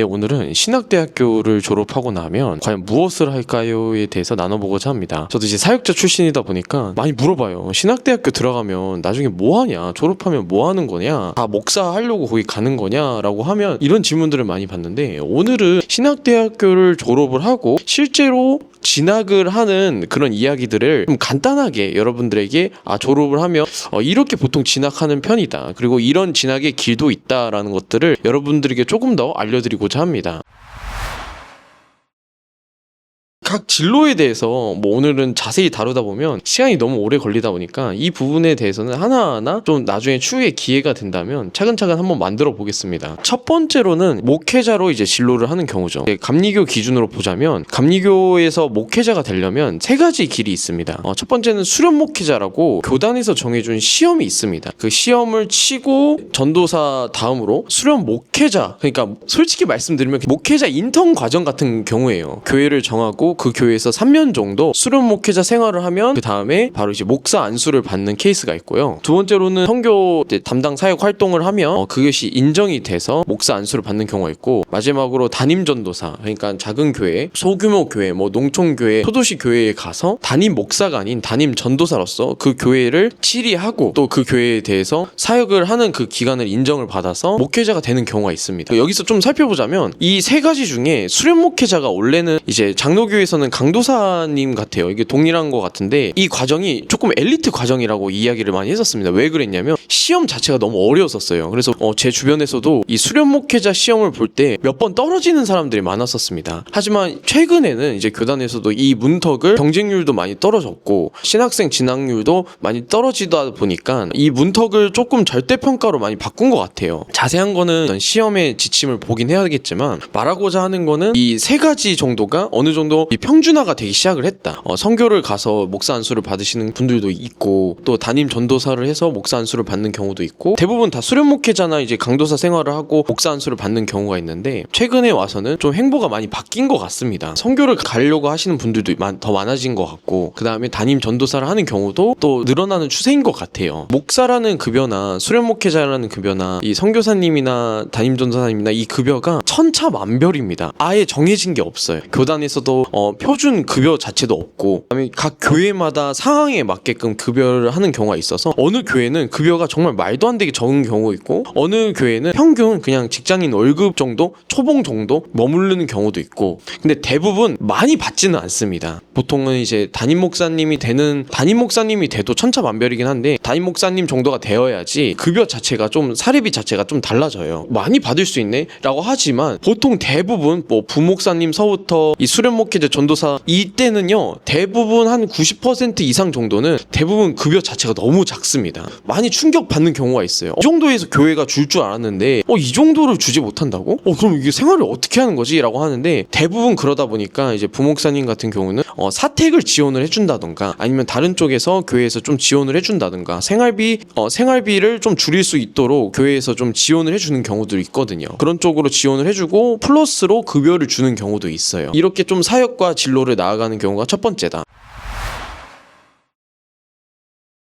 네, 오늘은 신학대학교를 졸업하고 나면 과연 무엇을 할까요에 대해서 나눠보고자 합니다. 저도 이제 사역자 출신이다 보니까 많이 물어봐요. 신학대학교 들어가면 나중에 뭐 하냐? 졸업하면 뭐 하는 거냐? 다 목사 하려고 거기 가는 거냐? 라고 하면 이런 질문들을 많이 받는데, 오늘은 신학대학교를 졸업을 하고 실제로 진학을 하는 그런 이야기들을 좀 간단하게 여러분들에게 졸업을 하면 이렇게 보통 진학하는 편이다, 그리고 이런 진학의 길도 있다라는 것들을 여러분들에게 조금 더 알려드리고자 합니다. 각 진로에 대해서 오늘은 자세히 다루다 보면 시간이 너무 오래 걸리다 보니까 이 부분에 대해서는 하나하나 좀 나중에 추후에 기회가 된다면 차근차근 한번 만들어 보겠습니다. 첫 번째로는 목회자로 이제 진로를 하는 경우죠. 감리교 기준으로 보자면 감리교에서 목회자가 되려면 세 가지 길이 있습니다. 첫 번째는 수련 목회자라고 교단에서 정해준 시험이 있습니다. 그 시험을 치고 전도사 다음으로 수련 목회자, 그러니까 솔직히 말씀드리면 목회자 인턴 과정 같은 경우예요. 교회를 정하고 그 교회에서 3년 정도 수련 목회자 생활을 하면 그 다음에 바로 이제 목사 안수를 받는 케이스가 있고요. 두 번째로는 선교 담당 사역 활동을 하면 그것이 인정이 돼서 목사 안수를 받는 경우가 있고, 마지막으로 담임 전도사, 그러니까 작은 교회, 소규모 교회, 농촌 교회, 소도시 교회에 가서 담임 목사가 아닌 담임 전도사로서 그 교회를 치리하고 또 그 교회에 대해서 사역을 하는 그 기간을 인정을 받아서 목회자가 되는 경우가 있습니다. 여기서 좀 살펴보자면 이 세 가지 중에 수련 목회자가 원래는 이제 장로교회에서는 강도사님 같아요. 이게 동일한 것 같은데 이 과정이 조금 엘리트 과정이라고 이야기를 많이 했었습니다. 왜 그랬냐면 시험 자체가 너무 어려웠었어요. 그래서 제 주변에서도 이 수련 목회자 시험을 볼 때 몇 번 떨어지는 사람들이 많았었습니다. 하지만 최근에는 이제 교단에서도 이 문턱을 경쟁률도 많이 떨어졌고 신학생 진학률도 많이 떨어지다 보니까 이 문턱을 조금 절대평가로 많이 바꾼 것 같아요. 자세한 거는 시험의 지침을 보긴 해야겠지만 말하고자 하는 거는 이 세 가지 정도가 어느 정도 평준화가 되기 시작을 했다. 선교를 가서 목사 안수를 받으시는 분들도 있고 또 담임 전도사를 해서 목사 안수를 받는 경우도 있고, 대부분 다 수련 목회자나 이제 강도사 생활을 하고 목사 안수를 받는 경우가 있는데, 최근에 와서는 좀 행보가 많이 바뀐 것 같습니다. 선교를 가려고 하시는 분들도 더 많아진 것 같고, 그 다음에 담임 전도사를 하는 경우도 또 늘어나는 추세인 것 같아요. 목사라는 급여나 수련 목회자라는 급여나 이 선교사님이나 담임 전도사님이나 이 급여가 천차만별입니다. 아예 정해진 게 없어요. 교단에서도 표준 급여 자체도 없고, 그다음에 각 교회마다 상황에 맞게끔 급여를 하는 경우가 있어서 어느 교회는 급여가 정말 말도 안 되게 적은 경우가 있고, 어느 교회는 평균 그냥 직장인 월급 정도, 초봉 정도 머무르는 경우도 있고, 근데 대부분 많이 받지는 않습니다. 보통은 이제 담임 목사님이 돼도 천차만별이긴 한데 담임 목사님 정도가 되어야지 급여 자체가 좀 사례비 자체가 좀 달라져요. 많이 받을 수 있네 라고 하지만 보통 대부분 부목사님 서부터 이 수련 목회자 전도사 이때는요 대부분 한 90% 이상 정도는 대부분 급여 자체가 너무 작습니다. 많이 충격받는 경우가 있어요. 이 정도에서 교회가 줄 줄 알았는데 이 정도를 주지 못한다고? 그럼 이게 생활을 어떻게 하는 거지? 라고 하는데, 대부분 그러다 보니까 이제 부목사님 같은 경우는 사택을 지원을 해준다던가 아니면 다른 쪽에서 교회에서 좀 지원을 해준다던가 생활비를 좀 줄일 수 있도록 교회에서 좀 지원을 해주는 경우도 있거든요. 그런 쪽으로 지원을 해주고 플러스로 급여를 주는 경우도 있어요. 이렇게 좀 사역과 진로를 나아가는 경우가 첫 번째다.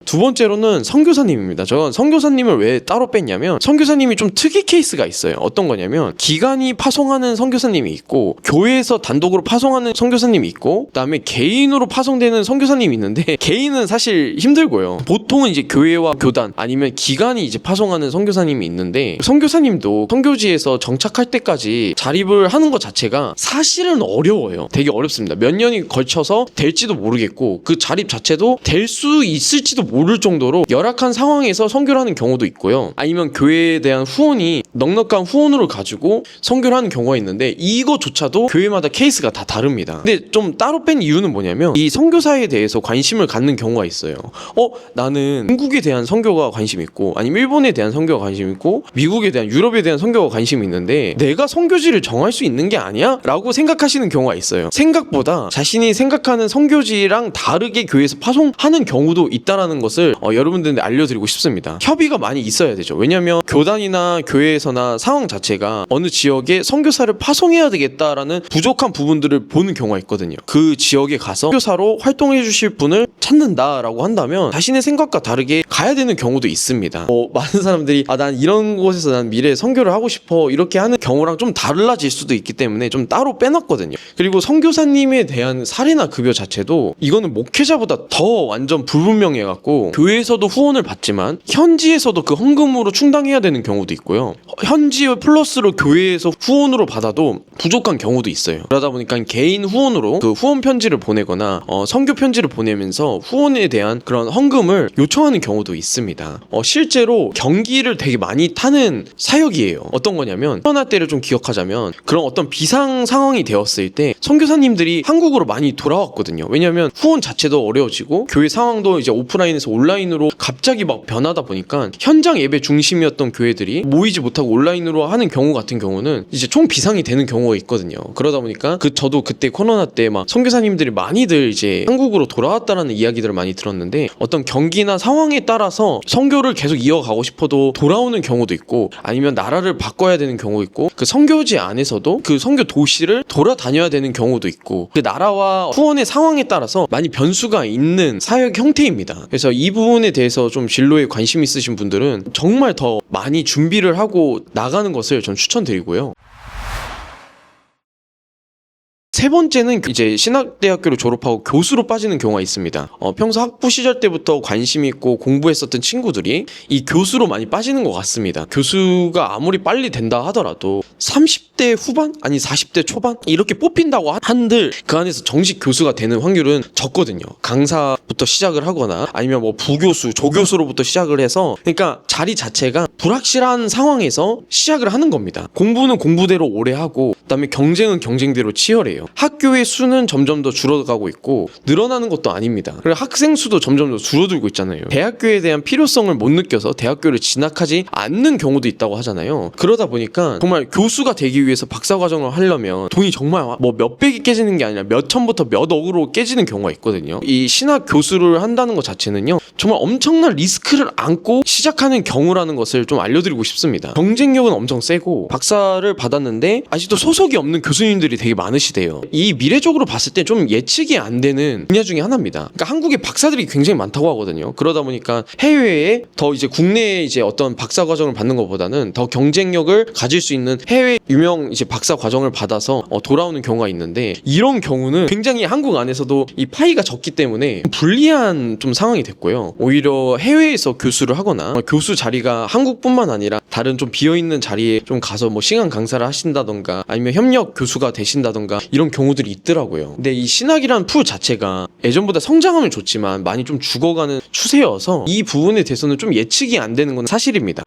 두 번째로는 선교사님입니다. 저는 선교사님을 왜 따로 뺐냐면, 선교사님이 좀 특이 케이스가 있어요. 어떤 거냐면 기관이 파송하는 선교사님이 있고, 교회에서 단독으로 파송하는 선교사님이 있고, 그다음에 개인으로 파송되는 선교사님이 있는데, 개인은 사실 힘들고요. 보통은 이제 교회와 교단 아니면 기관이 이제 파송하는 선교사님이 있는데, 선교사님도 선교지에서 정착할 때까지 자립을 하는 것 자체가 사실은 어려워요. 되게 어렵습니다. 몇 년이 걸쳐서 될지도 모르겠고, 그 자립 자체도 될 수 있을지도 모를 정도로 열악한 상황에서 선교를 하는 경우도 있고요. 아니면 교회에 대한 후원이 넉넉한 후원으로 가지고 선교를 하는 경우가 있는데, 이거조차도 교회마다 케이스가 다 다릅니다. 근데 좀 따로 뺀 이유는 뭐냐면, 이 선교사에 대해서 관심을 갖는 경우가 있어요. 나는 한국에 대한 선교가 관심 있고, 아니면 일본에 대한 선교가 관심 있고, 미국에 대한, 유럽에 대한 선교가 관심이 있는데 내가 선교지를 정할 수 있는 게 아니야? 라고 생각하시는 경우가 있어요. 생각보다 자신이 생각하는 선교지랑 다르게 교회에서 파송하는 경우도 있다라는 것을 여러분들한테 알려드리고 싶습니다. 협의가 많이 있어야 되죠. 왜냐하면 교단이나 교회에서나 상황 자체가 어느 지역에 선교사를 파송해야 되겠다라는 부족한 부분들을 보는 경우가 있거든요. 그 지역에 가서 선교사로 활동해 주실 분을 찾는다라고 한다면 자신의 생각과 다르게 가야 되는 경우도 있습니다. 많은 사람들이 난 이런 곳에서 난 미래에 선교를 하고 싶어 이렇게 하는 경우랑 좀 달라질 수도 있기 때문에 좀 따로 빼놨거든요. 그리고 선교사님에 대한 사례나 급여 자체도 이거는 목회자보다 더 완전 불분명해갖고 교회에서도 후원을 받지만 현지에서도 그 헌금으로 충당해야 되는 경우도 있고요. 현지 플러스로 교회에서 후원으로 받아도 부족한 경우도 있어요. 그러다 보니까 개인 후원으로 그 후원 편지를 보내거나 선교 편지를 보내면서 후원에 대한 그런 헌금을 요청하는 경우도 있습니다. 실제로 경기를 되게 많이 타는 사역이에요. 어떤 거냐면 코로나 때를 좀 기억하자면 그런 어떤 비상 상황이 되었을 때 선교사님들이 한국으로 많이 돌아왔거든요. 왜냐하면 후원 자체도 어려워지고 교회 상황도 이제 오프라인에서 온라인으로 갑자기 막 변하다 보니까 현장 예배 중심이었던 교회들이 모이지 못하고 온라인으로 하는 경우 같은 경우는 이제 총 비상이 되는 경우가 있거든요. 그러다 보니까 저도 그때 코로나 때 막 선교사님들이 많이들 이제 한국으로 돌아왔다라는 이야기들을 많이 들었는데 어떤 경기나 상황에 따라서 선교를 계속 이어가고 싶어도 돌아오는 경우도 있고 아니면 나라를 바꿔야 되는 경우도 있고 그 선교지 안에서도 그 선교 도시를 돌아다녀야 되는 경우도 있고 그 나라와 후원의 상황에 따라서 많이 변수가 있는 사역 형태입니다. 그래서 이 부분에 대해서 좀 진로에 관심 있으신 분들은 정말 더 많이 준비를 하고 나가는 것을 전 추천드리고요. 세 번째는 이제 신학대학교를 졸업하고 교수로 빠지는 경우가 있습니다. 평소 학부 시절 때부터 관심 있고 공부했었던 친구들이 이 교수로 많이 빠지는 것 같습니다. 교수가 아무리 빨리 된다 하더라도 30대 후반? 아니 40대 초반? 이렇게 뽑힌다고 한들 그 안에서 정식 교수가 되는 확률은 적거든요. 강사부터 시작을 하거나 아니면 뭐 부교수, 조교수로부터 시작을 해서 그러니까 자리 자체가 불확실한 상황에서 시작을 하는 겁니다. 공부는 공부대로 오래 하고 그다음에 경쟁은 경쟁대로 치열해요. 학교의 수는 점점 더 줄어가고 있고 늘어나는 것도 아닙니다. 그리고 학생 수도 점점 더 줄어들고 있잖아요. 대학교에 대한 필요성을 못 느껴서 대학교를 진학하지 않는 경우도 있다고 하잖아요. 그러다 보니까 정말 교수가 되기 위해서 박사과정을 하려면 돈이 정말 뭐 몇백이 깨지는 게 아니라 몇 천부터 몇 억으로 깨지는 경우가 있거든요. 이 신학 교수를 한다는 것 자체는요 정말 엄청난 리스크를 안고 시작하는 경우라는 것을 좀 알려드리고 싶습니다. 경쟁력은 엄청 세고 박사를 받았는데 아직도 소속이 없는 교수님들이 되게 많으시대요. 이 미래적으로 봤을 때 좀 예측이 안 되는 분야 중에 하나입니다. 그러니까 한국에 박사들이 굉장히 많다고 하거든요. 그러다 보니까 해외에 더 이제 국내에 이제 어떤 박사 과정을 받는 것보다는 더 경쟁력을 가질 수 있는 해외 유명 이제 박사 과정을 받아서 돌아오는 경우가 있는데 이런 경우는 굉장히 한국 안에서도 이 파이가 적기 때문에 불리한 좀 상황이 됐고요. 오히려 해외에서 교수를 하거나 교수 자리가 한국뿐만 아니라 다른 좀 비어있는 자리에 좀 가서 뭐 시간 강사를 하신다던가 아니면 협력 교수가 되신다던가 이런 경우들이 있더라고요. 근데 이 신학이란 풀 자체가 예전보다 성장하면 좋지만 많이 좀 죽어가는 추세여서 이 부분에 대해서는 좀 예측이 안 되는 건 사실입니다.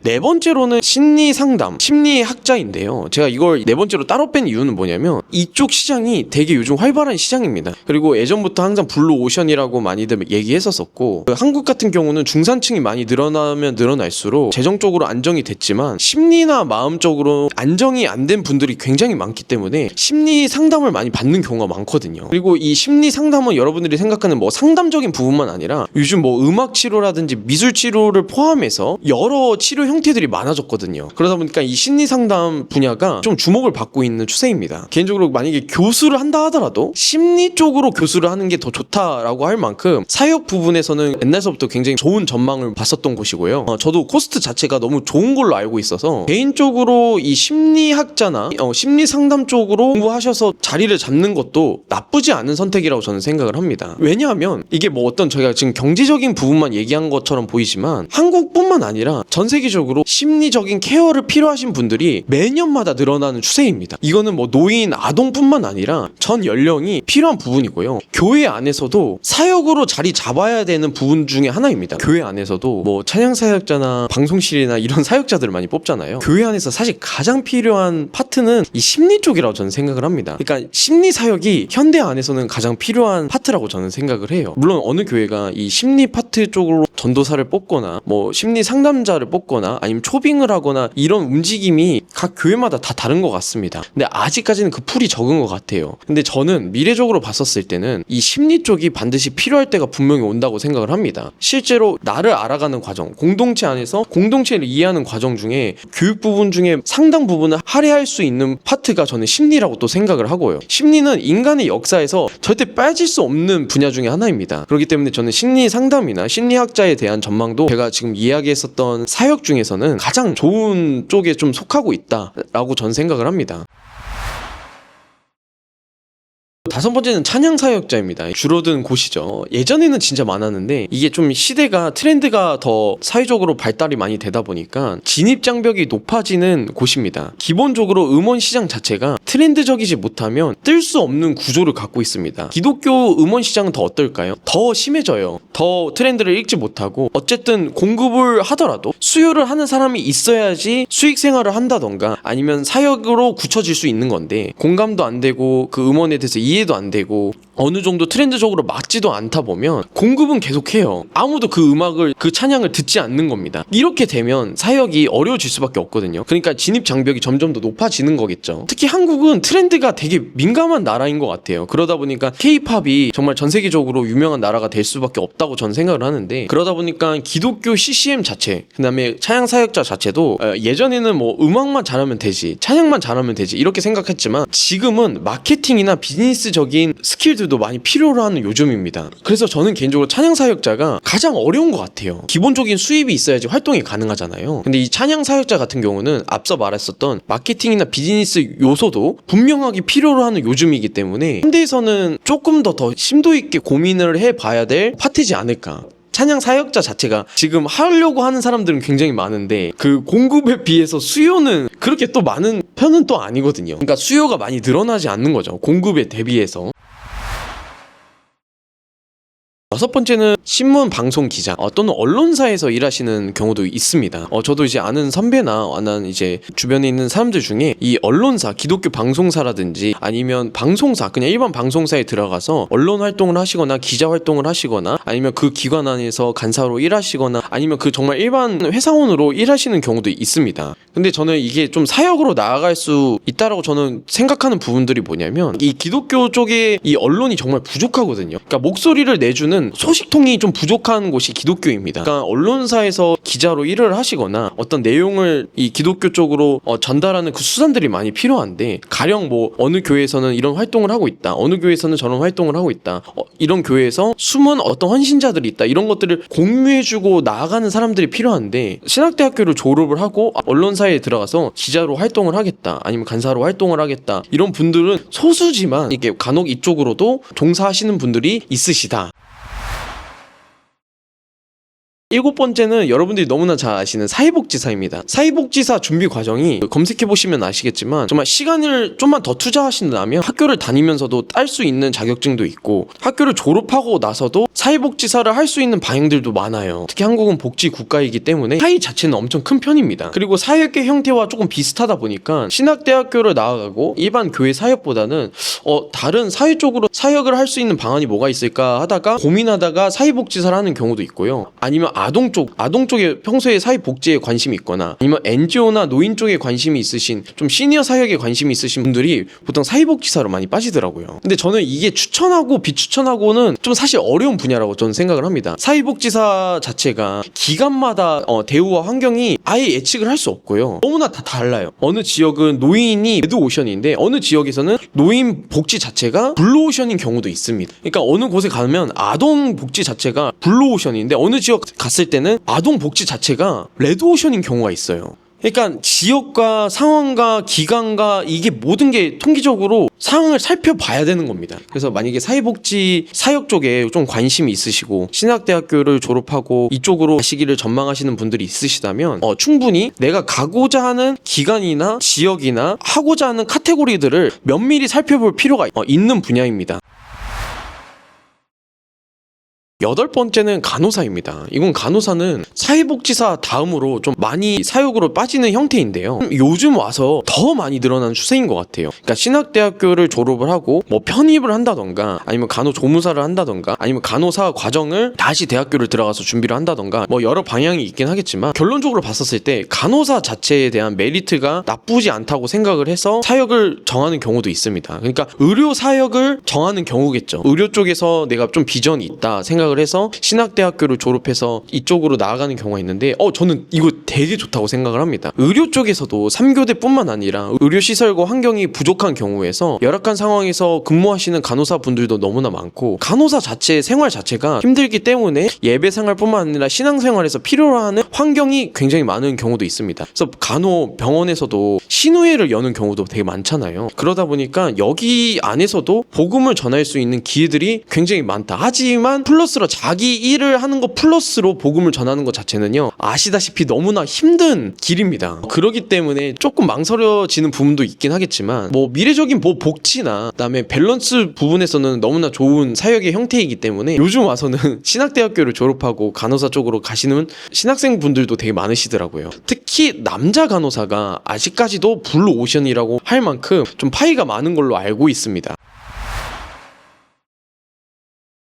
네 번째로는 심리 상담, 심리학자인데요. 제가 이걸 네 번째로 따로 뺀 이유는 뭐냐면 이쪽 시장이 되게 요즘 활발한 시장입니다. 그리고 예전부터 항상 블루 오션이라고 많이들 얘기했었었고 한국 같은 경우는 중산층이 많이 늘어나면 늘어날수록 재정적으로 안정이 됐지만 심리나 마음적으로 안정이 안 된 분들이 굉장히 많기 때문에 심리 상담을 많이 받는 경우가 많거든요. 그리고 이 심리 상담은 여러분들이 생각하는 뭐 상담적인 부분만 아니라 요즘 뭐 음악 치료라든지 미술 치료를 포함해서 여러 치료 형태들이 많아졌거든요. 그러다 보니까 이 심리 상담 분야가 좀 주목을 받고 있는 추세입니다. 개인적으로 만약에 교수를 한다 하더라도 심리 쪽으로 교수를 하는 게 더 좋다라고 할 만큼 사역 부분에서는 옛날서부터 굉장히 좋은 전망을 봤었던 곳이고요. 저도 코스트 자체가 너무 좋은 걸로 알고 있어서 개인적으로 이 심리학자나 심리 상담 쪽으로 공부하셔서 자리를 잡는 것도 나쁘지 않은 선택이라고 저는 생각을 합니다. 왜냐하면 이게 뭐 어떤 저희가 지금 경제적인 부분만 얘기한 것처럼 보이지만 한국뿐만 아니라 전 세계적으로 심리적인 케어를 필요하신 분들이 매년마다 늘어나는 추세입니다. 이거는 뭐 노인, 아동뿐만 아니라 전 연령이 필요한 부분이고요. 교회 안에서도 사역으로 자리 잡아야 되는 부분 중에 하나입니다. 교회 안에서도 뭐 찬양 사역자나 방송실이나 이런 사역자들을 많이 뽑잖아요. 교회 안에서 사실 가장 필요한 파트는 이 심리 쪽이라고 저는 생각을 합니다. 그러니까 심리 사역이 현대 안에서는 가장 필요한 파트라고 저는 생각을 해요. 물론 어느 교회가 이 심리 파트 쪽으로 전도사를 뽑거나 뭐 심리 상담자를 뽑거나 하거나 아니면 초빙을 하거나 이런 움직임이 각 교회마다 다 다른 것 같습니다. 근데 아직까지는 그 풀이 적은 것 같아요. 근데 저는 미래적으로 봤었을 때는 이 심리 쪽이 반드시 필요할 때가 분명히 온다고 생각을 합니다. 실제로 나를 알아가는 과정, 공동체 안에서 공동체를 이해하는 과정 중에 교육 부분 중에 상당 부분을 할애할 수 있는 파트가 저는 심리라고 또 생각을 하고요. 심리는 인간의 역사에서 절대 빠질 수 없는 분야 중에 하나입니다. 그렇기 때문에 저는 심리 상담이나 심리학자에 대한 전망도 제가 지금 이야기했었던 사역 중에서는 가장 좋은 쪽에 좀 속하고 있다라고 저는 생각을 합니다. 다섯 번째는 찬양 사역자입니다. 줄어든 곳이죠. 예전에는 진짜 많았는데 이게 좀 시대가 트렌드가 더 사회적으로 발달이 많이 되다 보니까 진입 장벽이 높아지는 곳입니다. 기본적으로 음원 시장 자체가 트렌드적이지 못하면 뜰 수 없는 구조를 갖고 있습니다. 기독교 음원 시장은 더 어떨까요? 더 심해져요. 더 트렌드를 읽지 못하고 어쨌든 공급을 하더라도 수요를 하는 사람이 있어야지 수익 생활을 한다던가 아니면 사역으로 굳혀질 수 있는 건데 공감도 안 되고 그 음원에 대해서 이해도 안 되고 어느 정도 트렌드적으로 맞지도 않다 보면 공급은 계속해요. 아무도 그 음악을 그 찬양을 듣지 않는 겁니다. 이렇게 되면 사역이 어려워질 수밖에 없거든요. 그러니까 진입 장벽이 점점 더 높아지는 거겠죠. 특히 한국은 트렌드가 되게 민감한 나라인 것 같아요. 그러다 보니까 K-팝이 정말 전 세계적으로 유명한 나라가 될 수밖에 없다고 저는 생각을 하는데 그러다 보니까 기독교 CCM 자체 그다음에 찬양 사역자 자체도 예전에는 뭐 음악만 잘하면 되지 찬양만 잘하면 되지 이렇게 생각했지만 지금은 마케팅이나 비즈니스적인 스킬들도 많이 필요로 하는 요즘입니다. 그래서 저는 개인적으로 찬양 사역자가 가장 어려운 것 같아요. 기본적인 수입이 있어야지 활동이 가능하잖아요. 근데 이 찬양 사역자 같은 경우는 앞서 말했었던 마케팅이나 비즈니스 요소도 분명하게 필요로 하는 요즘이기 때문에 현대에서는 조금 더 심도 있게 고민을 해봐야 될 파트지 않을까. 찬양 사역자 자체가 지금 하려고 하는 사람들은 굉장히 많은데 그 공급에 비해서 수요는 그렇게 또 많은 편은 또 아니거든요. 그러니까 수요가 많이 늘어나지 않는 거죠. 공급에 대비해서. 여섯 번째는 신문 방송 기자 또는 언론사에서 일하시는 경우도 있습니다. 저도 이제 아는 선배나 아는 이제 주변에 있는 사람들 중에 이 언론사, 기독교 방송사라든지 아니면 방송사, 그냥 일반 방송사에 들어가서 언론 활동을 하시거나 기자 활동을 하시거나 아니면 그 기관 안에서 간사로 일하시거나 아니면 그 정말 일반 회사원으로 일하시는 경우도 있습니다. 근데 저는 이게 좀 사역으로 나아갈 수 있다라고 저는 생각하는 부분들이 뭐냐면 이 기독교 쪽에 이 언론이 정말 부족하거든요. 그러니까 목소리를 내주는 소식통이 좀 부족한 곳이 기독교입니다. 그러니까 언론사에서 기자로 일을 하시거나 어떤 내용을 이 기독교 쪽으로 전달하는 그 수단들이 많이 필요한데 가령 뭐 어느 교회에서는 이런 활동을 하고 있다. 어느 교회에서는 저런 활동을 하고 있다. 이런 교회에서 숨은 어떤 헌신자들이 있다. 이런 것들을 공유해주고 나아가는 사람들이 필요한데 신학대학교를 졸업을 하고 언론사에 들어가서 기자로 활동을 하겠다. 아니면 간사로 활동을 하겠다. 이런 분들은 소수지만 이게 간혹 이쪽으로도 종사하시는 분들이 있으시다. 일곱 번째는 여러분들이 너무나 잘 아시는 사회복지사입니다. 사회복지사 준비 과정이 검색해보시면 아시겠지만 정말 시간을 좀만 더 투자하신다면 학교를 다니면서도 딸 수 있는 자격증도 있고 학교를 졸업하고 나서도 사회복지사를 할 수 있는 방향들도 많아요. 특히 한국은 복지 국가이기 때문에 사회 자체는 엄청 큰 편입니다. 그리고 사역의 형태와 조금 비슷하다 보니까 신학대학교를 나아가고 일반 교회 사역보다는 다른 사회 쪽으로 사역을 할 수 있는 방안이 뭐가 있을까 하다가 고민하다가 사회복지사를 하는 경우도 있고요. 아니면 아동 쪽에 평소에 사회복지에 관심이 있거나 아니면 NGO나 노인 쪽에 관심이 있으신 좀 시니어 사역에 관심이 있으신 분들이 보통 사회복지사로 많이 빠지더라고요. 근데 저는 이게 추천하고 비추천하고는 좀 사실 어려운 분야라고 저는 생각을 합니다. 사회복지사 자체가 기관마다 대우와 환경이 아예 예측을 할 수 없고요. 너무나 다 달라요. 어느 지역은 노인이 레드오션인데 어느 지역에서는 노인 복지 자체가 블루오션인 경우도 있습니다. 그러니까 어느 곳에 가면 아동 복지 자체가 블루오션인데 어느 지역 갔을 때는 아동 복지 자체가 레드오션인 경우가 있어요. 그러니까 지역과 상황과 기관과 이게 모든 게 통계적으로 상황을 살펴봐야 되는 겁니다. 그래서 만약에 사회복지 사역 쪽에 좀 관심이 있으시고 신학대학교를 졸업하고 이쪽으로 가시기를 전망하시는 분들이 있으시다면 충분히 내가 가고자 하는 기관이나 지역이나 하고자 하는 카테고리들을 면밀히 살펴볼 필요가 있는 분야입니다. 8번째는 간호사입니다. 이건 간호사는 사회복지사 다음으로 좀 많이 사육으로 빠지는 형태인데요. 요즘 와서 더 많이 늘어난 추세인 것 같아요. 그러니까 신학대학교를 졸업을 하고 뭐 편입을 한다던가 아니면 간호조무사를 한다던가 아니면 간호사 과정을 다시 대학교를 들어가서 준비를 한다던가 뭐 여러 방향이 있긴 하겠지만 결론적으로 봤었을 때 간호사 자체에 대한 메리트가 나쁘지 않다고 생각을 해서 사역을 정하는 경우도 있습니다. 그러니까 의료 사역을 정하는 경우겠죠. 의료 쪽에서 내가 좀 비전이 있다 생각을 해서 신학대학교를 졸업해서 이쪽으로 나아가는 경우가 있는데 저는 이거 되게 좋다고 생각을 합니다. 의료 쪽에서도 3교대뿐만 아니라 의료시설과 환경이 부족한 경우에서 열악한 상황에서 근무하시는 간호사 분들도 너무나 많고 간호사 자체의 생활 자체가 힘들기 때문에 예배 생활뿐만 아니라 신앙생활에서 필요로 하는 환경이 굉장히 많은 경우도 있습니다. 그래서 간호병원에서도 신우회를 여는 경우도 되게 많잖아요. 그러다 보니까 여기 안에서도 복음을 전할 수 있는 기회들이 굉장히 많다. 하지만 플러스로 자기 일을 하는 것 플러스로 복음을 전하는 것 자체는요, 아시다시피 너무나 힘든 길입니다. 그렇기 때문에 조금 망설여지는 부분도 있긴 하겠지만 뭐 미래적인 뭐 복지나 그다음에 밸런스 부분에서는 너무나 좋은 사역의 형태이기 때문에 요즘 와서는 신학대학교를 졸업하고 간호사 쪽으로 가시는 신학생 분들도 되게 많으시더라고요. 특히 남자 간호사가 아직까지도 블루 오션이라고 할 만큼 좀 파이가 많은 걸로 알고 있습니다.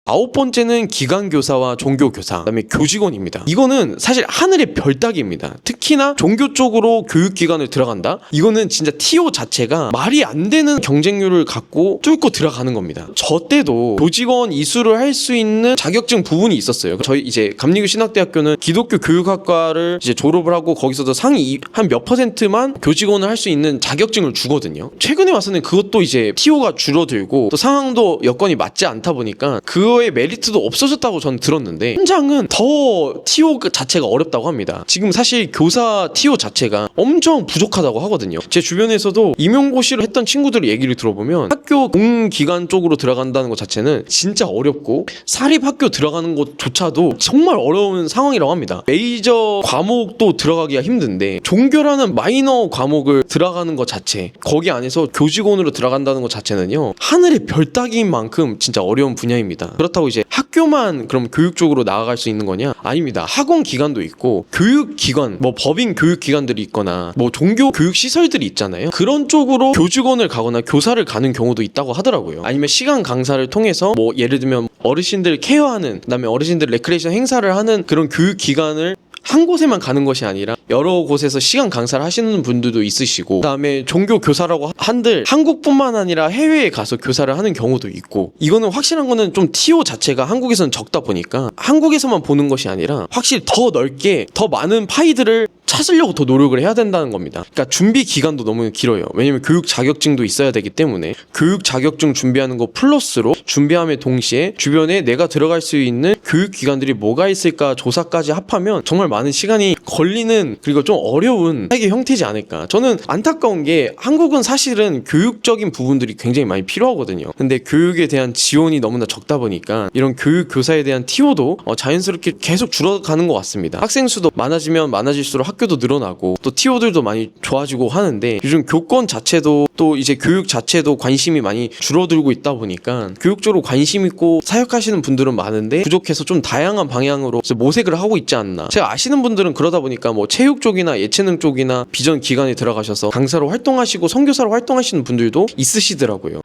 9번째는 기간교사와 종교교사, 그다음에 교직원입니다. 이거는 사실 하늘의 별 따기입니다. 특히나 종교 쪽으로 교육기관을 들어간다? 이거는 진짜 TO 자체가 말이 안 되는 경쟁률을 갖고 뚫고 들어가는 겁니다. 저 때도 교직원 이수를 할 수 있는 자격증 부분이 있었어요. 저희 이제 감리교 신학대학교는 기독교 교육학과를 이제 졸업을 하고 거기서도 상위 한 몇 %만 교직원을 할 수 있는 자격증을 주거든요. 최근에 와서는 그것도 이제 TO가 줄어들고 또 상황도 여건이 맞지 않다 보니까 그거의 메리트도 없어졌다고 저는 들었는데 현장은 더 TO 자체가 어렵다고 합니다. 지금 사실 교사 TO 자체가 엄청 부족하다고 하거든요. 제 주변에서도 임용고시를 했던 친구들의 얘기를 들어보면 학교 공기관 쪽으로 들어간다는 것 자체는 진짜 어렵고 사립학교 들어가는 것조차도 정말 어려운 상황이라고 합니다. 메이저 과목도 들어가기가 힘든데 종교라는 마이너 과목을 들어가는 것 자체, 거기 안에서 교직원으로 들어간다는 것 자체는요, 하늘의 별 따기인 만큼 진짜 어려운 분야입니다. 그렇다고 이제 학교만 그럼 교육 쪽으로 나아갈 수 있는 거냐? 아닙니다. 학원 기관도 있고 교육기관, 뭐 법인 교육기관들이 있거나 뭐 종교 교육 시설들이 있잖아요. 그런 쪽으로 교직원을 가거나 교사를 가는 경우도 있다고 하더라고요. 아니면 시간 강사를 통해서 뭐 예를 들면 어르신들 케어하는, 그다음에 어르신들 레크레이션 행사를 하는 그런 교육기관을 한 곳에만 가는 것이 아니라 여러 곳에서 시간 강사를 하시는 분들도 있으시고, 그다음에 종교 교사라고 한들 한국뿐만 아니라 해외에 가서 교사를 하는 경우도 있고, 이거는 확실한 거는 좀 TO 자체가 한국에서는 적다 보니까 한국에서만 보는 것이 아니라 확실히 더 넓게 더 많은 파이들을 찾으려고 더 노력을 해야 된다는 겁니다. 그러니까 준비 기간도 너무 길어요. 왜냐면 교육 자격증도 있어야 되기 때문에 교육 자격증 준비하는 거 플러스로 준비함에 동시에 주변에 내가 들어갈 수 있는 교육 기관들이 뭐가 있을까 조사까지 합하면 정말 많은 시간이 걸리는, 그리고 좀 어려운 사역의 형태지 않을까. 저는 안타까운 게 한국은 사실은 교육적인 부분들이 굉장히 많이 필요하거든요. 근데 교육에 대한 지원이 너무나 적다 보니까 이런 교육 교사에 대한 TO도 자연스럽게 계속 줄어가는 것 같습니다. 학생 수도 많아지면 많아질수록 학교도 늘어나고 또 TO들도 많이 좋아지고 하는데 요즘 교권 자체도 또 이제 교육 자체도 관심이 많이 줄어들고 있다 보니까 교육 쪽으로 관심 있고 사역하시는 분들은 많은데 부족해서 좀 다양한 방향으로 모색을 하고 있지 않나. 제가 아시는 분들은 그러다 보니까 뭐 체육 쪽이나 예체능 쪽이나 비전 기관에 들어가셔서 강사로 활동하시고 선교사로 활동하시는 분들도 있으시더라고요.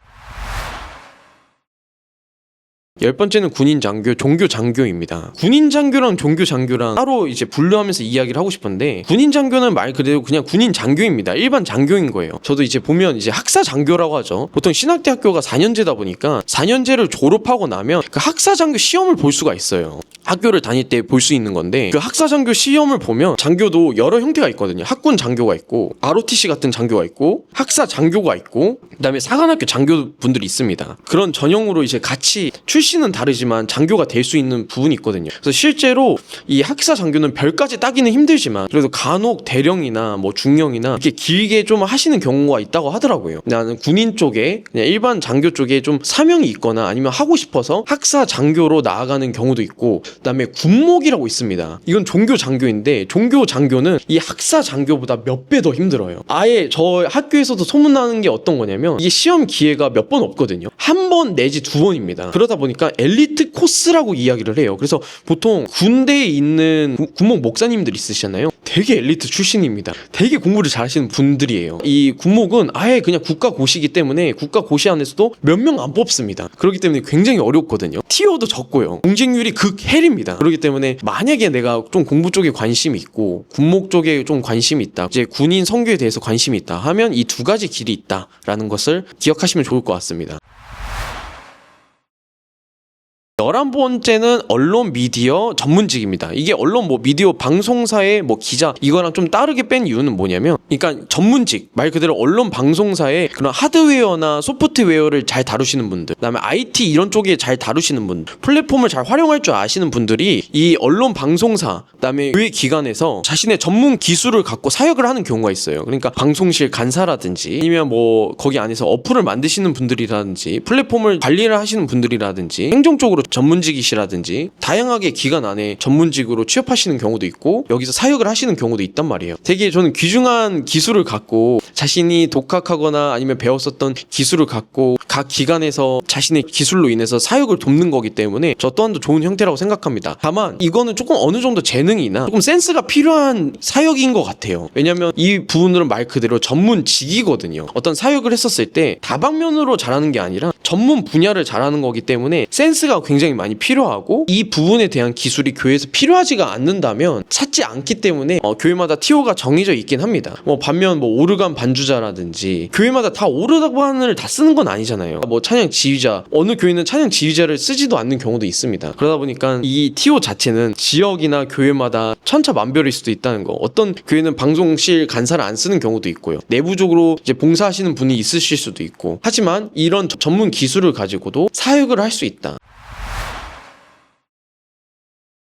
10번째는 군인 장교, 종교 장교입니다. 군인 장교랑 종교 장교랑 따로 이제 분류하면서 이야기를 하고 싶은데, 군인 장교는 말 그대로 그냥 군인 장교입니다. 일반 장교인 거예요. 저도 이제 보면 이제 학사 장교라고 하죠. 보통 신학대학교가 4년제다 보니까 4년제를 졸업하고 나면 그 학사 장교 시험을 볼 수가 있어요. 학교를 다닐 때 볼 수 있는 건데, 그 학사 장교 시험을 보면 장교도 여러 형태가 있거든요. 학군 장교가 있고 ROTC 같은 장교가 있고 학사 장교가 있고 그다음에 사관학교 장교분들이 있습니다. 그런 전형으로 이제 같이 출신은 다르지만 장교가 될 수 있는 부분이 있거든요. 그래서 실제로 이 학사 장교는 별까지 따기는 힘들지만 그래도 간혹 대령이나 뭐 중령이나 이렇게 길게 좀 하시는 경우가 있다고 하더라고요. 나는 군인 쪽에 그냥 일반 장교 쪽에 좀 사명이 있거나 아니면 하고 싶어서 학사 장교로 나아가는 경우도 있고, 그다음에 군목이라고 있습니다. 이건 종교 장교인데 종교 장교는 이 학사 장교보다 몇 배 더 힘들어요. 아예 저 학교에서도 소문나는 게 어떤 거냐면 이게 시험 기회가 몇 번 없거든요. 한 번 내지 두 번입니다. 그러다 보니까 보니까 엘리트 코스라고 이야기를 해요. 그래서 보통 군대에 있는 군목 목사님들 있으시잖아요. 되게 엘리트 출신입니다. 되게 공부를 잘하시는 분들이에요. 이 군목은 아예 그냥 국가고시이기 때문에 국가고시 안에서도 몇 명 안 뽑습니다. 그렇기 때문에 굉장히 어렵거든요. 티어도 적고요. 경쟁률이 극헬입니다. 그렇기 때문에 만약에 내가 좀 공부 쪽에 관심이 있고 군목 쪽에 좀 관심이 있다, 이제 군인 선교에 대해서 관심이 있다 하면 이 두 가지 길이 있다라는 것을 기억하시면 좋을 것 같습니다. 11번째는 언론 미디어 전문직입니다. 이게 언론 미디어 방송사의 기자 이거랑 좀 다르게 뺀 이유는 뭐냐면, 그러니까 전문직 말 그대로 언론 방송사의 그런 하드웨어나 소프트웨어를 잘 다루시는 분들, 그다음에 IT 이런 쪽에 잘 다루시는 분들, 플랫폼을 잘 활용할 줄 아시는 분들이 이 언론 방송사 그다음에 교회 기관에서 자신의 전문 기술을 갖고 사역을 하는 경우가 있어요. 그러니까 방송실 간사라든지 아니면 거기 안에서 어플을 만드시는 분들이라든지 플랫폼을 관리를 하시는 분들이라든지 행정 쪽으로 전문직이시라든지 다양하게 기관 안에 전문직으로 취업하시는 경우도 있고 여기서 사역을 하시는 경우도 있단 말이에요. 되게 저는 귀중한 기술을 갖고 자신이 독학하거나 아니면 배웠었던 기술을 갖고 각 기관에서 자신의 기술로 인해서 사역을 돕는 거기 때문에 저 또한도 좋은 형태라고 생각합니다. 다만 이거는 조금 어느 정도 재능이나 조금 센스가 필요한 사역인 것 같아요. 왜냐면 이 부분들은 말 그대로 전문직이거든요. 어떤 사역을 했었을 때 다방면으로 잘하는 게 아니라 전문 분야를 잘하는 거기 때문에 센스가 굉장히 많이 필요하고 이 부분에 대한 기술이 교회에서 필요하지가 않는다면 찾지 않기 때문에 교회마다 티오가 정해져 있긴 합니다. 반면 오르간 반주자라든지 교회마다 다 오르간을 다 쓰는 건 아니잖아요. 찬양 지휘자, 어느 교회는 찬양 지휘자를 쓰지도 않는 경우도 있습니다. 그러다 보니까 이 티오 자체는 지역이나 교회마다 천차만별일 수도 있다는 거. 어떤 교회는 방송실 간사를 안 쓰는 경우도 있고요. 내부적으로 이제 봉사하시는 분이 있으실 수도 있고. 하지만 이런 전문 기술을 가지고도 사역을 할 수 있다.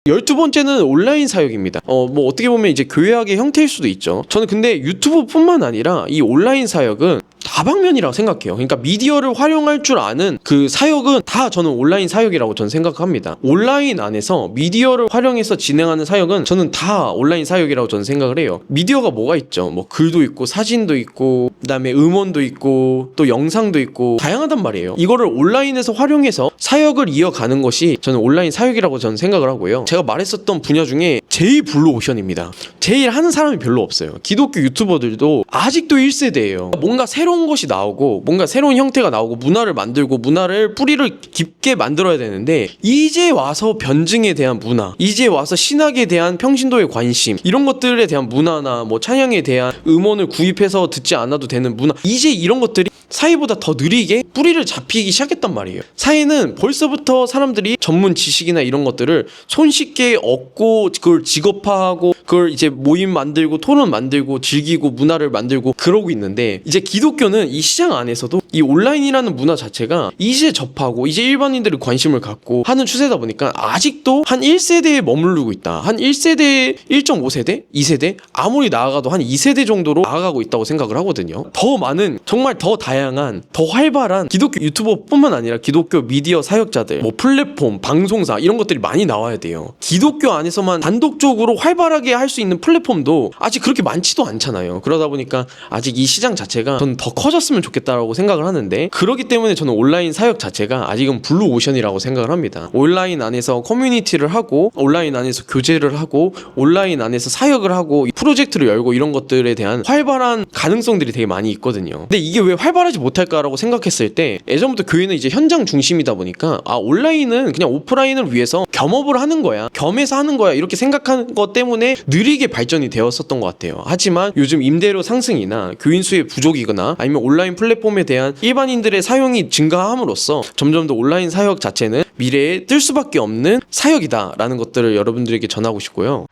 12번째는 온라인 사역입니다. 어떻게 보면 이제 교회학의 형태일 수도 있죠. 저는 근데 유튜브뿐만 아니라 이 온라인 사역은 다방면이라고 생각해요. 그러니까 미디어를 활용할 줄 아는 그 사역은 다 저는 온라인 사역이라고 저는 생각합니다. 온라인 안에서 미디어를 활용해서 진행하는 사역은 저는 다 온라인 사역이라고 저는 생각을 해요. 미디어가 뭐가 있죠? 글도 있고 사진도 있고 그다음에 음원도 있고 또 영상도 있고 다양하단 말이에요. 이거를 온라인에서 활용해서 사역을 이어가는 것이 저는 온라인 사역이라고 저는 생각을 하고요. 제가 말했었던 분야 중에 제일 블루오션입니다. 제일 하는 사람이 별로 없어요. 기독교 유튜버들도 아직도 1세대예요. 뭔가 새로운 것이 나오고 뭔가 새로운 형태가 나오고 문화를 만들고 문화를 뿌리를 깊게 만들어야 되는데 이제 와서 변증에 대한 문화, 이제 와서 신학에 대한 평신도의 관심, 이런 것들에 대한 문화나 찬양에 대한 음원을 구입해서 듣지 않아도 되는 문화, 이제 이런 것들이 사회보다 더 느리게 뿌리를 잡히기 시작했단 말이에요. 사회는 벌써부터 사람들이 전문 지식이나 이런 것들을 손쉽게 얻고 그걸 직업화하고 그걸 이제 모임 만들고 토론 만들고 즐기고 문화를 만들고 그러고 있는데, 이제 기독교는 이 시장 안에서도 이 온라인이라는 문화 자체가 이제 접하고 이제 일반인들이 관심을 갖고 하는 추세다 보니까 아직도 한 1세대에 머무르고 있다. 한 1세대, 1.5세대, 2세대, 아무리 나아가도 한 2세대 정도로 나아가고 있다고 생각을 하거든요. 더 많은, 정말 더 다양한, 더 활발한 기독교 유튜버뿐만 아니라 기독교 미디어 사역자들, 플랫폼, 방송사 이런 것들이 많이 나와야 돼요. 기독교 안에서만 단독적으로 활발하게 할 수 있는 플랫폼도 아직 그렇게 많지도 않잖아요. 그러다 보니까 아직 이 시장 자체가 저는 더 커졌으면 좋겠다라고 생각을 하는데, 그렇기 때문에 저는 온라인 사역 자체가 아직은 블루오션이라고 생각을 합니다. 온라인 안에서 커뮤니티를 하고 온라인 안에서 교제를 하고 온라인 안에서 사역을 하고 프로젝트를 열고 이런 것들에 대한 활발한 가능성들이 되게 많이 있거든요. 근데 이게 왜 활발하지 못할까라고 생각했을 때, 예전부터 교회는 이제 현장 중심이다 보니까 온라인은 그냥 오프라인을 위해서 겸업을 하는 거야, 겸해서 하는 거야, 이렇게 생각하는 것 때문에 느리게 발전이 되었었던 것 같아요. 하지만 요즘 임대료 상승이나 교인 수의 부족이거나 아니면 온라인 플랫폼에 대한 일반인들의 사용이 증가함으로써 점점 더 온라인 사역 자체는 미래에 뜰 수밖에 없는 사역이다라는 것들을 여러분들에게 전하고 싶고요.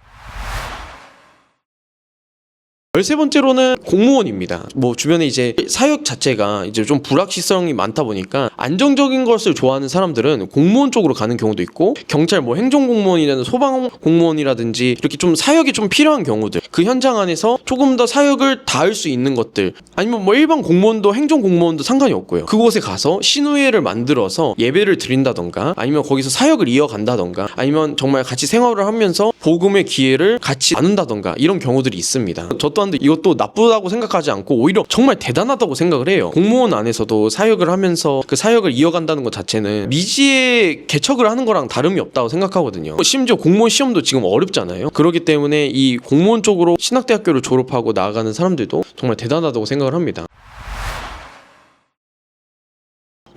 13번째로는 공무원입니다. 주변에 이제 사역 자체가 이제 좀 불확실성이 많다 보니까 안정적인 것을 좋아하는 사람들은 공무원 쪽으로 가는 경우도 있고, 경찰 행정공무원이라든 소방 공무원이라든지 이렇게 좀 사역이 좀 필요한 경우들, 그 현장 안에서 조금 더 사역을 다할 수 있는 것들, 아니면 일반 공무원도 행정공무원도 상관이 없고요. 그곳에 가서 신우회를 만들어서 예배를 드린다던가 아니면 거기서 사역을 이어간다던가 아니면 정말 같이 생활을 하면서 복음의 기회를 같이 나눈다던가 이런 경우들이 있습니다. 저 또한 이것도 나쁘다고 생각하지 않고 오히려 정말 대단하다고 생각을 해요. 공무원 안에서도 사역을 하면서 그 사역을 이어간다는 것 자체는 미지의 개척을 하는 거랑 다름이 없다고 생각하거든요. 심지어 공무원 시험도 지금 어렵잖아요. 그렇기 때문에 이 공무원 쪽으로 신학대학교를 졸업하고 나아가는 사람들도 정말 대단하다고 생각을 합니다.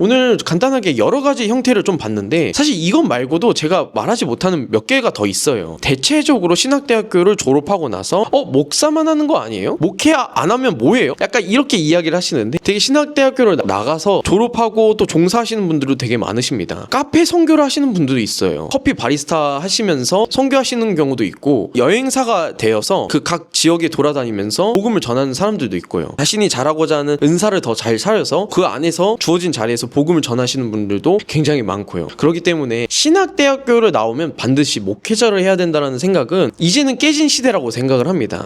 오늘 간단하게 여러 가지 형태를 좀 봤는데 사실 이것 말고도 제가 말하지 못하는 몇 개가 더 있어요. 대체적으로 신학대학교를 졸업하고 나서 목사만 하는 거 아니에요? 목회 안 하면 뭐예요? 약간 이렇게 이야기를 하시는데 되게 신학대학교를 나가서 졸업하고 또 종사하시는 분들도 되게 많으십니다. 카페 선교를 하시는 분들도 있어요. 커피 바리스타 하시면서 선교하시는 경우도 있고 여행사가 되어서 그 각 지역에 돌아다니면서 복음을 전하는 사람들도 있고요. 자신이 잘하고자 하는 은사를 더 잘 살려서 그 안에서 주어진 자리에서 복음을 전하시는 분들도 굉장히 많고요. 그렇기 때문에 신학대학교를 나오면 반드시 목회자를 해야 된다는 생각은 이제는 깨진 시대라고 생각을 합니다.